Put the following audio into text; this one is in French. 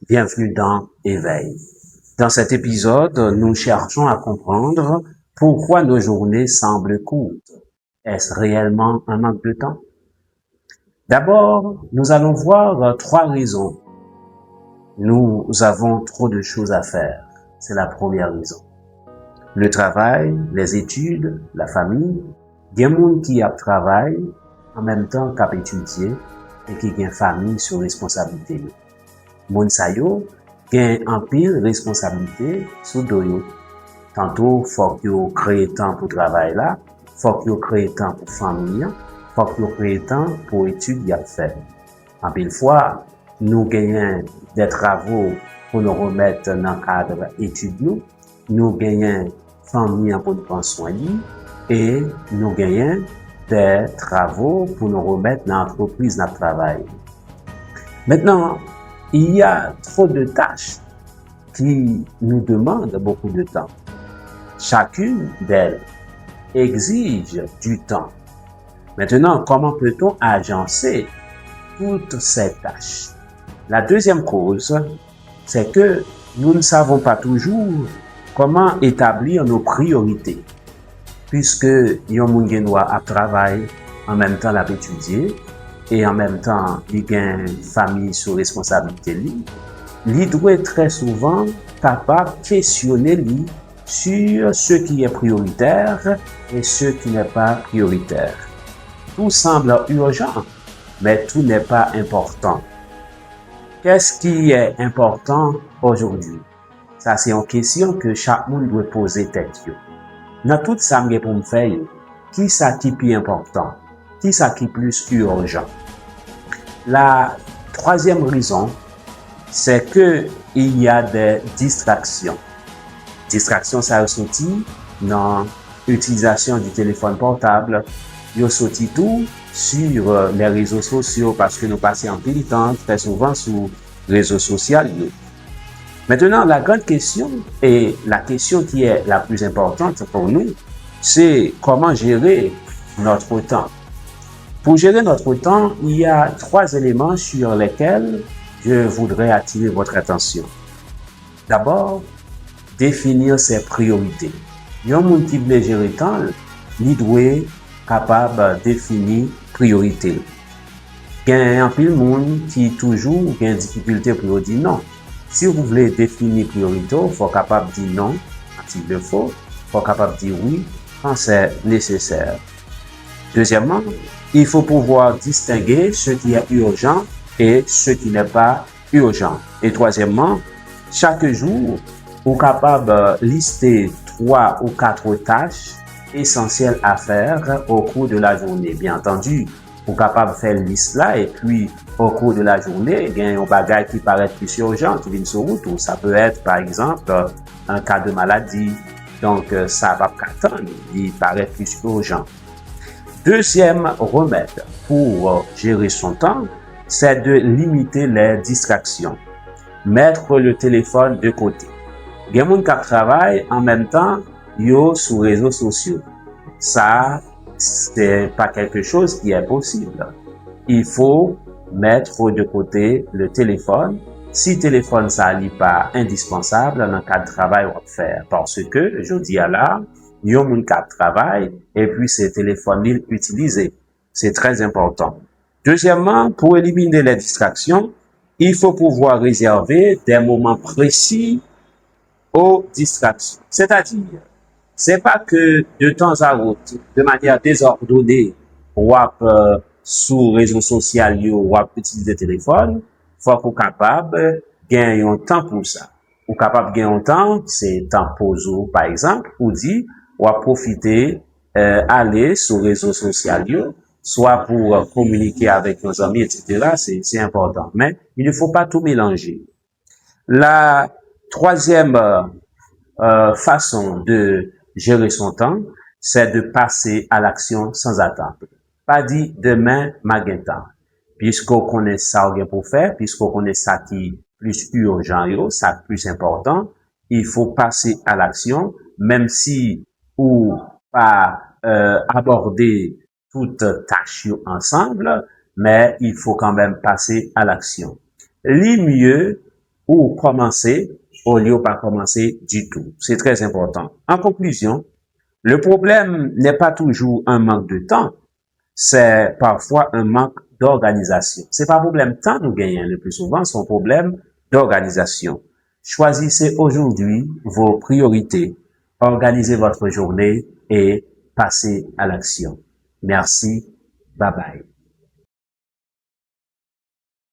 Bienvenue dans Éveil. Dans cet épisode, nous cherchons à comprendre pourquoi nos journées semblent courtes. Est-ce réellement un manque de temps? D'abord, nous allons voir trois raisons. Nous avons trop de choses à faire. C'est la première raison. Le travail, les études, la famille. Il y a des gens qui travaillent en même temps qu'à étudier et qui ont une famille sur responsabilité. Moun sa yo gen en pile responsabilité sous do yo. Tantôt, faut yo créer temps pour travail là, faut yo créer temps pour famille, faut yo créer temps pour études y a faire. En pile fois, nous gagnons des travaux pour nous remettre dans le cadre études nous gagnons famille pour nous prendre soin et nous gagnons des travaux pour nous remettre dans l'entreprise dans le travail. Maintenant, il y a trop de tâches qui nous demandent beaucoup de temps. Chacune d'elles exige du temps. Maintenant, comment peut-on agencer toutes ces tâches? La deuxième cause, c'est que nous ne savons pas toujours comment établir nos priorités. Puisque yon moun gen doit à travailler, en même temps l'a étudier, et en même temps, il y a une famille sous responsabilité. Il doit très souvent capable de questionner lui sur ce qui est prioritaire et ce qui n'est pas prioritaire. Tout semble urgent, mais tout n'est pas important. Qu'est-ce qui est important aujourd'hui? Ça, c'est une question que chaque monde doit poser tête. Dans tout ça, pour me faire, qui ça qui est plus important? Qui ça qui est plus urgent? La troisième raison, c'est que il y a des distractions. Distractions, ça ressorti dans l'utilisation du téléphone portable. Il ressorti tout sur les réseaux sociaux parce que nous passons en pile temps très souvent sur les réseaux sociaux. Maintenant, la grande question et la question qui est la plus importante pour nous, c'est comment gérer notre temps. Pour gérer notre temps, il y a trois éléments sur lesquels je voudrais attirer votre attention. D'abord, définir ses priorités. Il y a un monde qui veut gérer le temps, il doit être capable de définir priorité. Il y a un peu de monde qui toujours a une difficulté pour dire non. Si vous voulez définir priorité, il faut être capable de dire non quand il le faut, il faut être capable de dire oui quand c'est nécessaire. Deuxièmement, il faut pouvoir distinguer ce qui est urgent et ce qui n'est pas urgent. Et troisièmement, chaque jour, vous êtes capable de lister 3 ou 4 tâches essentielles à faire au cours de la journée. Bien entendu, vous êtes capable de faire une liste là et puis au cours de la journée, il y a un bagage qui paraît plus urgent qui vient sur route. Ou ça peut être, par exemple, un cas de maladie. Donc, ça va pas attendre, il paraît plus urgent. Deuxième remède pour gérer son temps, c'est de limiter les distractions. Mettre le téléphone de côté. Il y a des gens qui travaillent en même temps, yo sur les réseaux sociaux. Ça, c'est pas quelque chose qui est possible. Il faut mettre de côté le téléphone. Si le téléphone, ça n'est pas indispensable dans le cas de travail, on va faire. Parce que, je dis à là, il y a un cas de travail et puis ces téléphones utilisés. C'est très important. Deuxièmement, pour éliminer les distractions, il faut pouvoir réserver des moments précis aux distractions. C'est-à-dire, c'est pas que de temps à autre, de manière désordonnée, ou sur les réseaux sociaux, ou utiliser le téléphone, faut qu'on capable de gagner un temps pour ça. Ou capable de gagner un temps, c'est temps pause, par exemple, ou dire, ou profiter, aller sur les réseaux sociaux, soit pour communiquer avec nos amis, etc. C'est important. Mais il ne faut pas tout mélanger. La troisième façon de gérer son temps, c'est de passer à l'action sans attendre. Pas dit demain, temps. Puisqu'on connaît ça pour faire, puisqu'on connaît ça qui est plus urgent, ça plus important, il faut passer à l'action, même si ou pas aborder toutes tâches ensemble, mais il faut quand même passer à l'action. Le mieux ou commencer au lieu de pas commencer du tout. C'est très important. En conclusion, le problème n'est pas toujours un manque de temps, c'est parfois un manque d'organisation. C'est pas un problème de temps nous gagnons le plus souvent, c'est un problème d'organisation. Choisissez aujourd'hui vos priorités, organisez votre journée et passez à l'action. Merci. Bye bye.